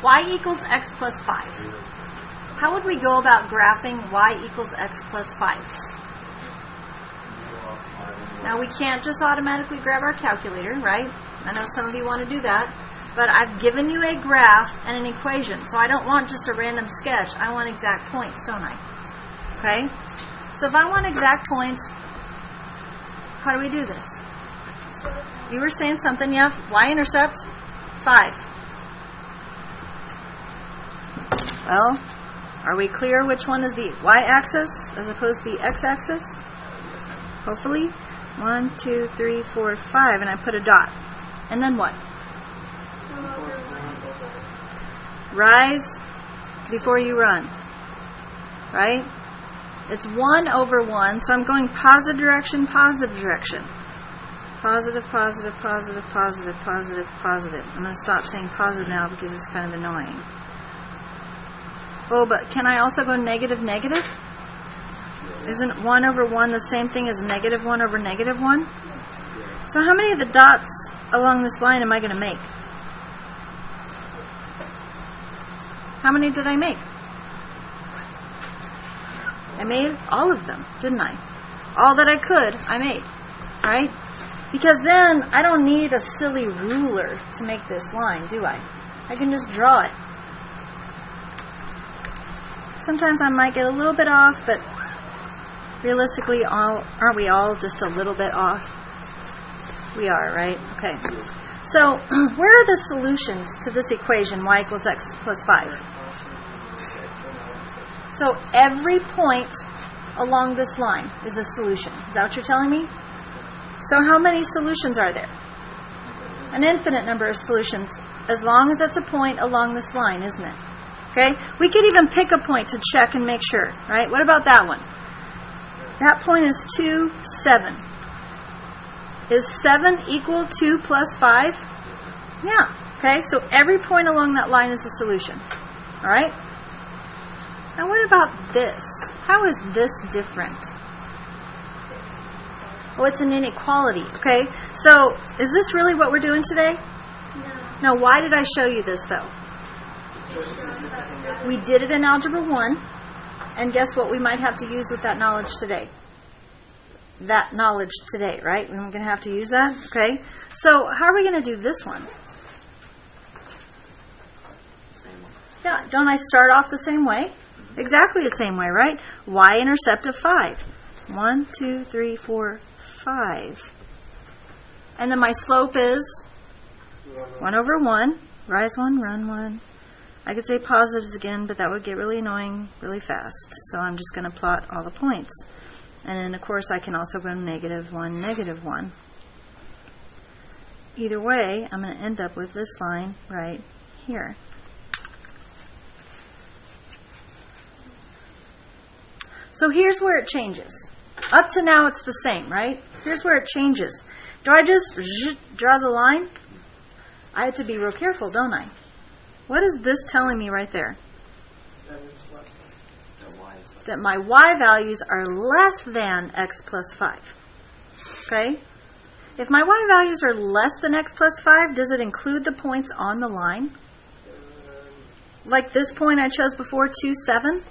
y equals x plus 5. How would we go about graphing y equals x plus 5? Now, we can't just automatically grab our calculator, right? I know some of you want to do that. But I've given you a graph and an equation. So I don't want just a random sketch. I want exact points, don't I? Okay? So if I want exact points, how do we do this? You were saying something, yeah? Y-intercept, 5. Well, are we clear which one is the y-axis as opposed to the x-axis? Hopefully. 1, 2, 3, 4, 5, and I put a dot. And then what? Rise before you run. Right? It's 1 over 1, so I'm going positive direction, positive direction. Positive, positive, positive, positive, positive, positive. I'm going to stop saying positive now because it's kind of annoying. Oh, but can I also go negative, negative? Isn't 1 over 1 the same thing as negative 1 over negative 1? So how many of the dots along this line am I going to make? How many did I make? I made all of them, didn't I? All that I could, I made. Right? Because then I don't need a silly ruler to make this line, do I? I can just draw it. Sometimes I might get a little bit off, but realistically, aren't we all just a little bit off? We are, right? Okay. So, where are the solutions to this equation, y equals x plus 5? So, every point along this line is a solution. Is that what you're telling me? So, how many solutions are there? An infinite number of solutions, as long as it's a point along this line, isn't it? Okay? We could even pick a point to check and make sure, right? What about that one? That point is 2, 7. Is 7 equal to plus 5? Yeah. Okay, so every point along that line is a solution. All right? Now what about this? How is this different? Oh, it's an inequality. Okay, so is this really what we're doing today? No. Now, why did I show you this, though? We did it in Algebra 1, and guess what we might have to use with that knowledge today? That knowledge today, right? We're going to have to use that? Okay. So, how are we going to do this one? Yeah, don't I start off the same way? Exactly the same way, right? Y-intercept of 5. 1, 2, 3, 4, 5. And then my slope is 1 over 1. Rise 1, run 1. I could say positives again, but that would get really annoying really fast. So I'm just going to plot all the points. And then, of course, I can also go negative 1, negative 1. Either way, I'm going to end up with this line right here. So here's where it changes. Up to now, it's the same, right? Here's where it changes. Do I just draw the line? I have to be real careful, don't I? What is this telling me right there? That my y values are less than x plus 5. Okay? If my y values are less than x plus 5, does it include the points on the line? Like this point I chose before, 2, 7?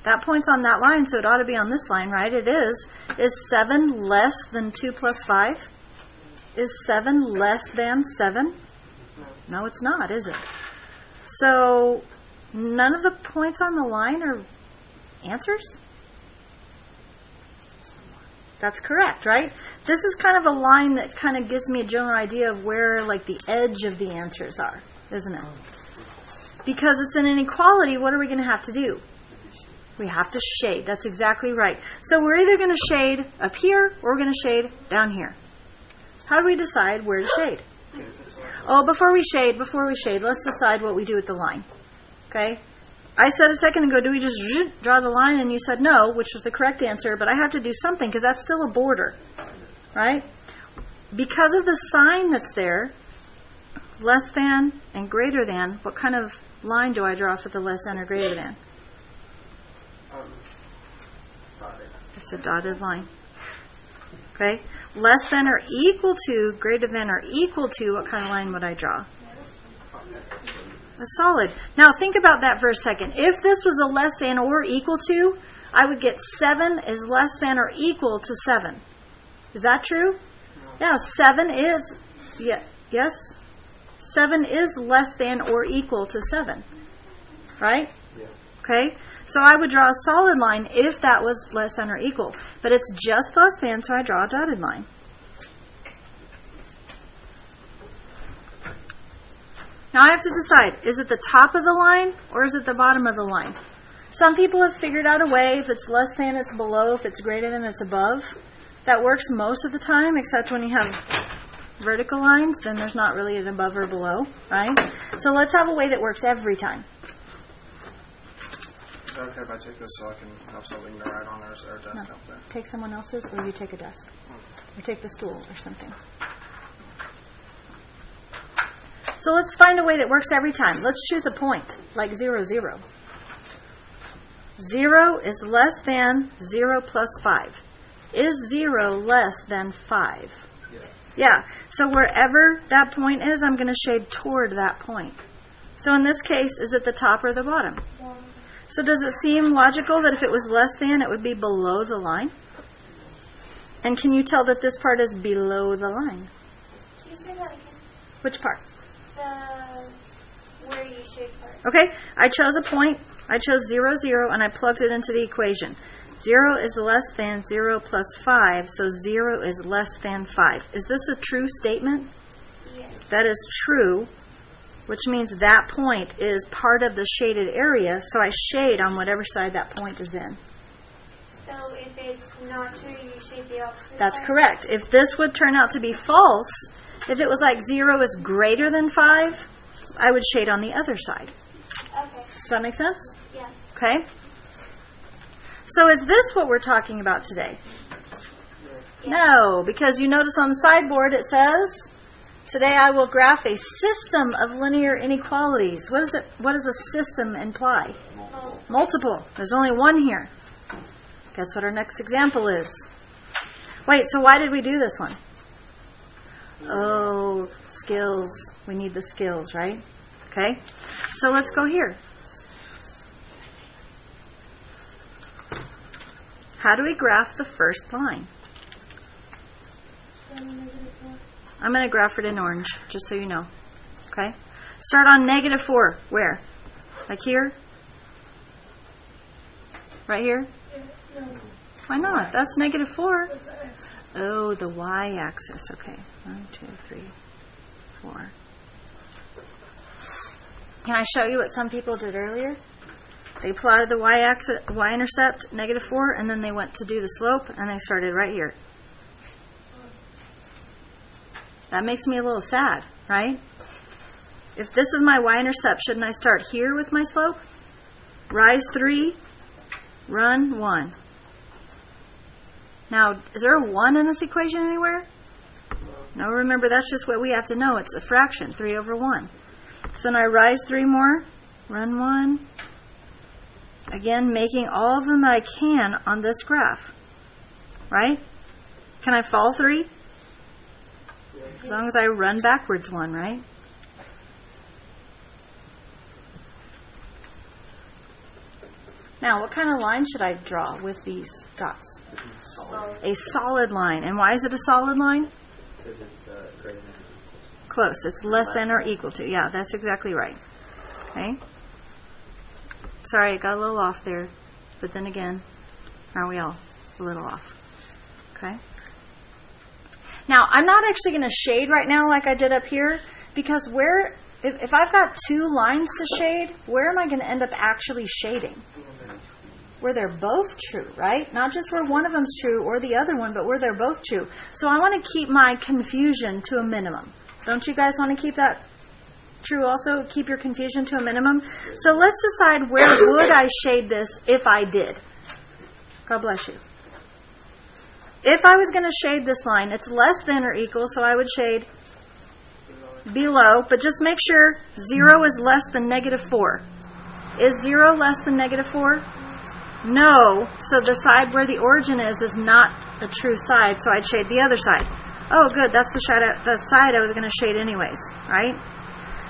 That point's on that line, so it ought to be on this line, right? It is. Is 7 less than 2 plus 5? Is 7 less than 7? No, it's not, is it? So, none of the points on the line are answers? That's correct, right? This is kind of a line that kind of gives me a general idea of where, like, the edge of the answers are, isn't it? Because it's an inequality, what are we going to have to do? We have to shade. That's exactly right. So we're either going to shade up here or we're going to shade down here. How do we decide where to shade? Oh, before we shade, let's decide what we do with the line. Okay? I said a second ago, do we just draw the line? And you said no, which was the correct answer, but I have to do something because that's still a border. Right? Because of the sign that's there, less than and greater than, what kind of line do I draw for the less than or greater than? It's a dotted line. Okay? Less than or equal to, greater than or equal to, what kind of line would I draw? A solid. Now think about that for a second. If this was a less than or equal to, I would get 7 is less than or equal to 7. Is that true? Yeah, 7 is, yes? 7 is less than or equal to 7. Right? Yeah. Okay? So I would draw a solid line if that was less than or equal. But it's just less than, so I draw a dotted line. Now I have to decide, is it the top of the line or is it the bottom of the line? Some people have figured out a way, if it's less than, it's below, if it's greater than, it's above. That works most of the time, except when you have vertical lines, then there's not really an above or below, right? So let's have a way that works every time. Is it okay if I take this so I can have something to write on, or is there a desk up there? Take someone else's, or you take a desk. Or take the stool or something. So let's find a way that works every time. Let's choose a point, like 0, 0. 0 is less than 0 plus 5. Is 0 less than 5? Yes. Yeah. So wherever that point is, I'm going to shade toward that point. So in this case, is it the top or the bottom? Yeah. So does it seem logical that if it was less than, it would be below the line? And can you tell that this part is below the line? Can you say that again? Which part? Where you shade part. Okay, I chose a point. I chose 0, 0, and I plugged it into the equation. 0 is less than 0 plus 5, so 0 is less than 5. Is this a true statement? Yes. That is true, which means that point is part of the shaded area, so I shade on whatever side that point is in. So if it's not true, you shade the opposite That's side? correct. If this would turn out to be false, if it was like 0 is greater than 5, I would shade on the other side. Okay. Does that make sense? Yeah. Okay. So is this what we're talking about today? Yeah. No, because you notice on the sideboard it says, today I will graph a system of linear inequalities. What does a system imply? Multiple. There's only one here. Guess what our next example is? Wait, so why did we do this one? Oh, skills. We need the skills, right? Okay. So let's go here. How do we graph the first line? I'm going to graph it in orange, just so you know. Okay? Start on -4. Where? Like here? Right here? Why not? That's -4. Oh, the y-axis. Okay. 1, 2, 3, 4. Can I show you what some people did earlier? They plotted the y-axis, y-intercept, -4, and then they went to do the slope, and they started right here. That makes me a little sad, right? If this is my y-intercept, shouldn't I start here with my slope? Rise 3, run 1. Now, is there a 1 in this equation anywhere? No, remember, that's just what we have to know. It's a fraction, 3 over 1. So then I rise 3 more, run 1. Again, making all of them that I can on this graph. Right? Can I fall 3? As long as I run backwards 1, right? Now, what kind of line should I draw with these dots? A solid line. And why is it a solid line? Because it's greater than. Close. It's less than or equal to. Yeah, that's exactly right. Okay? Sorry, I got a little off there. But then again, aren't we all a little off? Okay? Now, I'm not actually going to shade right now like I did up here, because if I've got 2 lines to shade, where am I going to end up actually shading? Where they're both true, right? Not just where one of them's true or the other one, but where they're both true. So I want to keep my confusion to a minimum. Don't you guys want to keep that true also? Keep your confusion to a minimum? So let's decide, where would I shade this if I did? God bless you. If I was going to shade this line, it's less than or equal, so I would shade below, but just make sure 0 is less than -4. Is 0 less than -4? No. So the side where the origin is not a true side, so I'd shade the other side. Oh, good. That's the side I was going to shade anyways, right?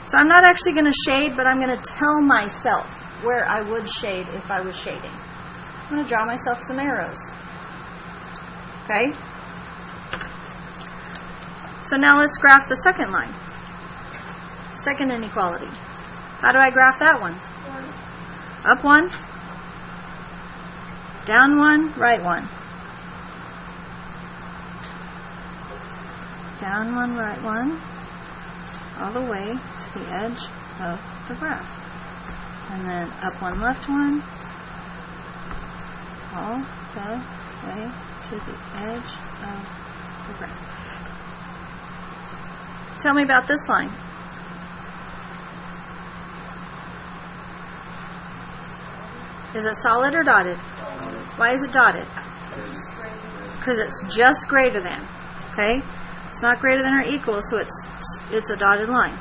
So I'm not actually going to shade, but I'm going to tell myself where I would shade if I was shading. I'm going to draw myself some arrows. Okay? So now let's graph the second line. Second inequality. How do I graph that one? Up one, down one, right one. Down one, right one, all the way to the edge of the graph. And then up one, left one, all the way to the edge of the graph. Tell me about this line. Is it solid or dotted? Why is it dotted? Because it's just greater than. Okay? It's not greater than or equal, so it's a dotted line.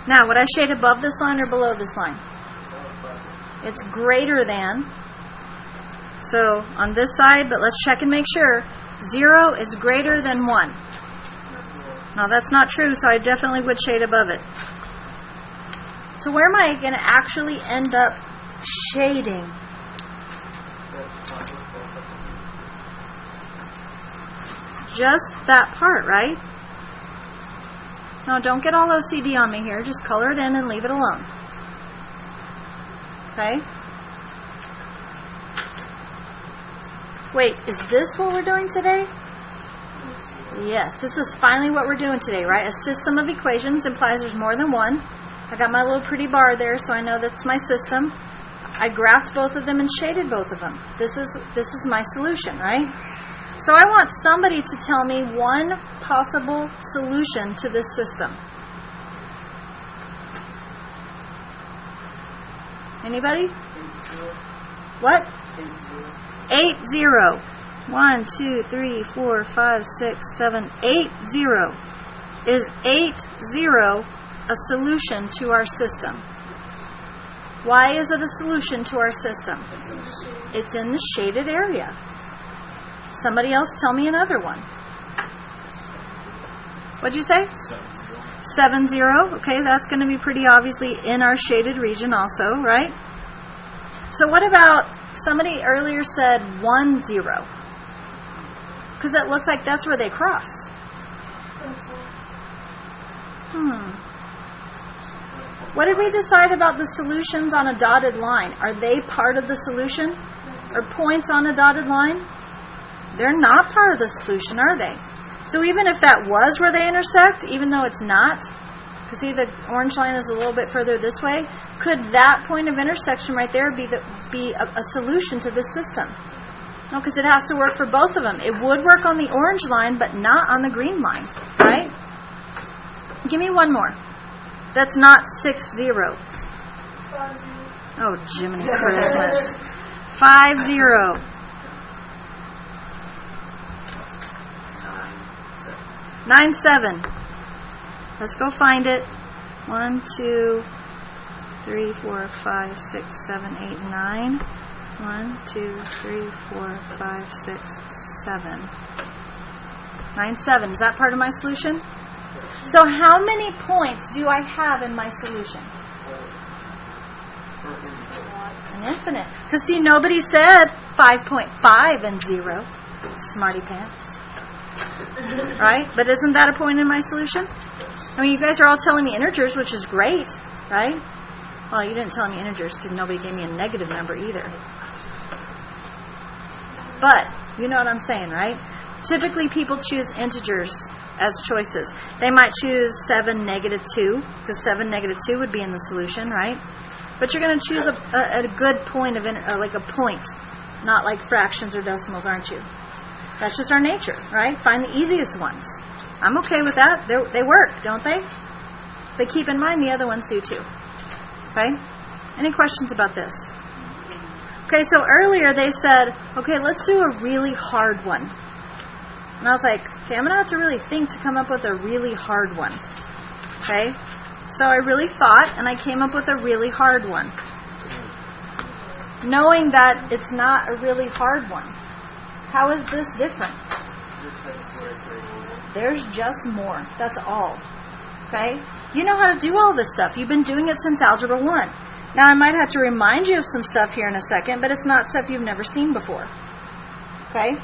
Now, would I shade above this line or below this line? It's greater than. So, on this side, but let's check and make sure. 0 is greater than 1. No, that's not true, so I definitely would shade above it. So where am I going to actually end up shading? Just that part, right? No, don't get all OCD on me here. Just color it in and leave it alone. Okay? Wait, is this what we're doing today? Yes, this is finally what we're doing today, right? A system of equations implies there's more than one. I got my little pretty bar there, so I know that's my system. I graphed both of them and shaded both of them. This is my solution, right? So I want somebody to tell me one possible solution to this system. Anybody? What? 8, 0. 1, 2, 3, 4, 5, 6, 7, 8, 0. Is 8, 0 a solution to our system? Why is it a solution to our system? It's in the shaded area. Somebody else tell me another one. What'd you say? 7, 0. Okay, that's going to be pretty obviously in our shaded region also, right? So what about, somebody earlier said 1, 0. Because it looks like that's where they cross. What did we decide about the solutions on a dotted line? Are they part of the solution? Or points on a dotted line? They're not part of the solution, are they? So even if that was where they intersect, even though it's not, because see the orange line is a little bit further this way, could that point of intersection right there be a solution to this system? No, because it has to work for both of them. It would work on the orange line, but not on the green line, right? Give me one more. That's not 6, 0. Oh, Jiminy Christmas. 5, 0. 9, 7. Let's go find it. 1, 2, 3, 4, 5, 6, 7, 8, 9. 1, 2, 3, 4, 5, 6, 7. 9, 7. Is that part of my solution? So how many points do I have in my solution? An infinite. Because see, nobody said 5.5 and 0. Smarty pants. Right? But isn't that a point in my solution? I mean, you guys are all telling me integers, which is great, right? Well, you didn't tell me integers because nobody gave me a negative number either. But, you know what I'm saying, right? Typically, people choose integers as choices. They might choose 7, -2, because 7, -2 would be in the solution, right? But you're going to choose a good point of like a point, not like fractions or decimals, aren't you? That's just our nature, right? Find the easiest ones. I'm okay with that. They work, don't they? But keep in mind the other ones do too. Okay? Any questions about this? Okay, so earlier they said, okay, let's do a really hard one. And I was like, okay, I'm going to have to really think to come up with a really hard one. Okay? So I really thought, and I came up with a really hard one. Knowing that it's not a really hard one. How is this different? There's just more. That's all. Okay? You know how to do all this stuff. You've been doing it since Algebra 1. Now, I might have to remind you of some stuff here in a second, but it's not stuff you've never seen before. Okay?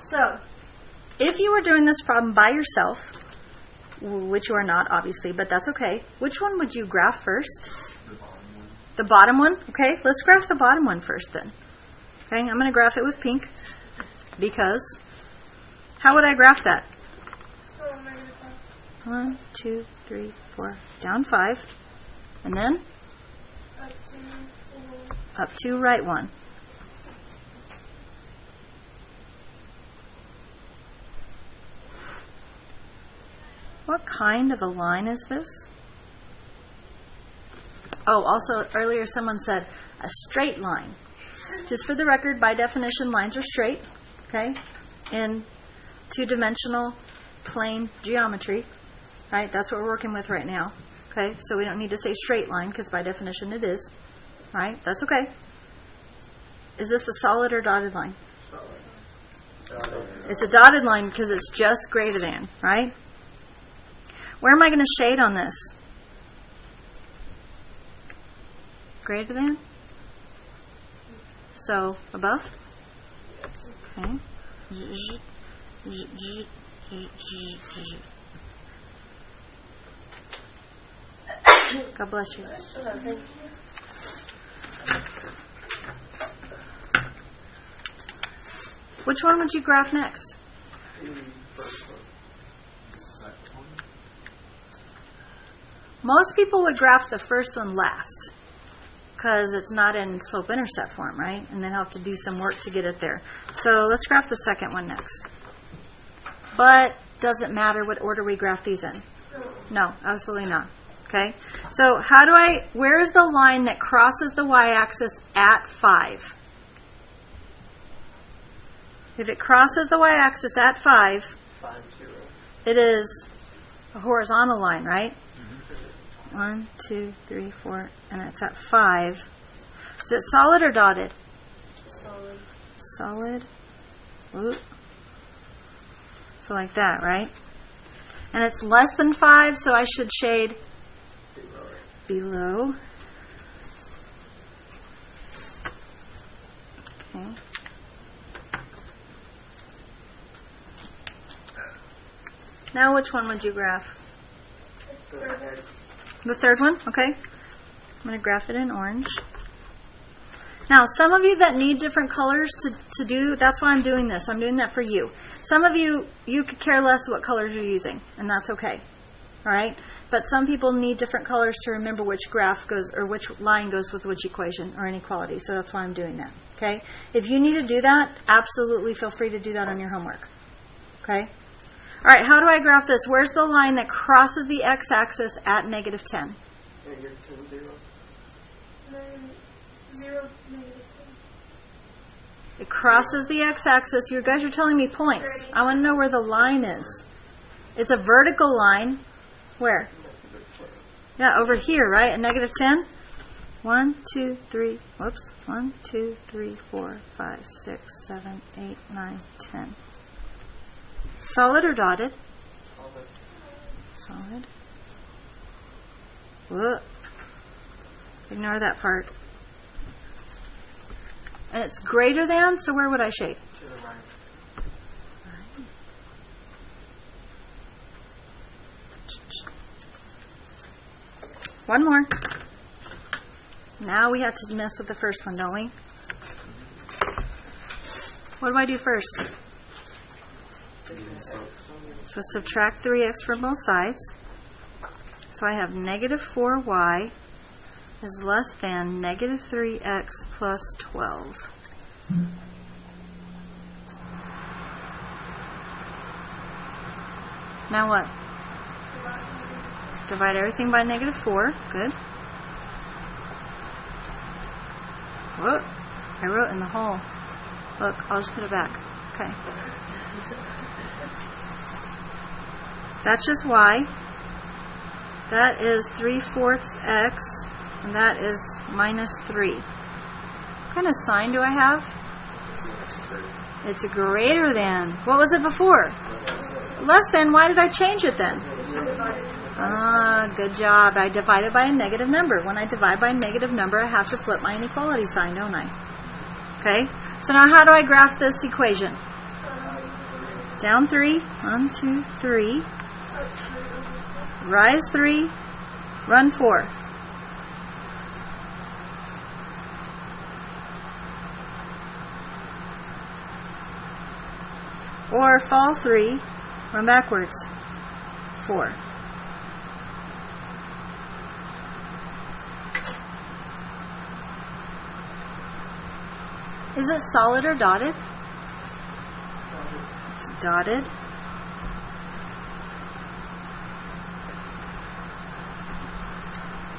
So, if you were doing this problem by yourself, which you are not, obviously, but that's okay, which one would you graph first? The bottom one? Okay, let's graph the bottom one first then. Okay, I'm going to graph it with pink because how would I graph that? 1, 2, 3, 4, down 5, and then up to right 1. What kind of a line is this? Oh, also earlier someone said a straight line. Just for the record, by definition, lines are straight, okay, in two-dimensional plane geometry, right? That's what we're working with right now, okay? So we don't need to say straight line because by definition it is, right? That's okay. Is this a solid or dotted line? Solid. It's a dotted line because it's just greater than, right? Where am I going to shade on this? Greater than? So, above? Okay. God bless you. Which one would you graph next? Most people would graph the first one last because it's not in slope-intercept form, right? And then have to do some work to get it there. So let's graph the second one next. But doesn't matter what order we graph these in. No, absolutely not. Okay? So where is the line that crosses the y-axis at 5? If it crosses the y-axis at 5, it is a horizontal line, right? 1, 2, 3, 4, and it's at 5. Is it solid or dotted? Solid. Solid. Ooh. So like that, right? And it's less than 5, so I should shade below. Okay. Now which one would you graph? The third one? Okay. I'm going to graph it in orange. Now, some of you that need different colors to do, that's why I'm doing this. I'm doing that for you. Some of you could care less what colors you're using, and that's okay. All right? But some people need different colors to remember which graph goes, or which line goes with which equation or inequality. So that's why I'm doing that. Okay? If you need to do that, absolutely feel free to do that on your homework. Okay? All right, how do I graph this? Where's the line that crosses the x-axis at -10? -10, 0. 0, -10. It crosses the x-axis. You guys are telling me points. I want to know where the line is. It's a vertical line. Where? Yeah, over here, right? At -10? 1, 2, 3, whoops. 1, 2, 3, 4, 5, 6, 7, 8, 9, 10. Solid or dotted? Solid. Whoop. Ignore that part. And it's greater than, so where would I shade? To the right. One more. Now we have to mess with the first one, don't we? What do I do first? So subtract 3x from both sides. So I have -4y is less than -3x plus 12. Now what? Divide everything by -4. Good. Whoop. I wrote in the hole. Look, I'll just put it back. Okay. That's just y. That is 3/4 x, and that is -3. What kind of sign do I have? It's greater than. What was it before? Less than. Why did I change it then? Good job. I divided by a negative number. When I divide by a negative number, I have to flip my inequality sign, don't I? Okay? So now how do I graph this equation? Down 3. 1, 2, 3. Rise 3. Run 4. Or fall 3, run backwards 4. Is it solid or dotted? It's dotted.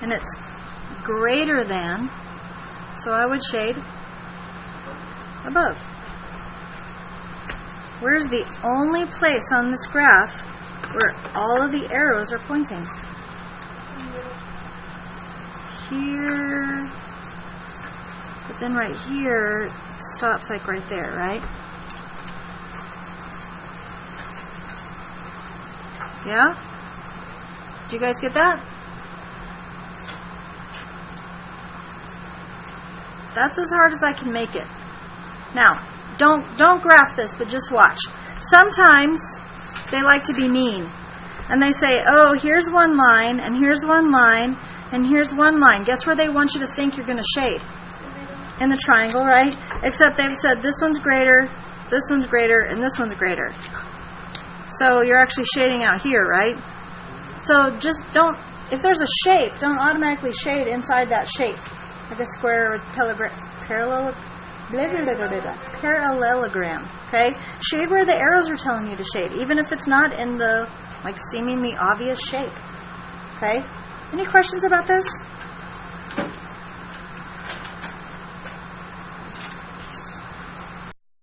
And it's greater than, so I would shade above. Where's the only place on this graph where all of the arrows are pointing? Here. But then right here, it stops like right there, right? Yeah? Did you guys get that? That's as hard as I can make it. Now, don't graph this, but just watch. Sometimes they like to be mean. And they say, oh, here's one line, and here's one line, and here's one line. Guess where they want you to think you're going to shade? In the triangle, right? Except they've said this one's greater, and this one's greater. So you're actually shading out here, right? So just don't, if there's a shape, don't automatically shade inside that shape. Like a square with parallelogram, okay? Shade where the arrows are telling you to shade, even if it's not in the, like, seemingly obvious shape, okay? Any questions about this?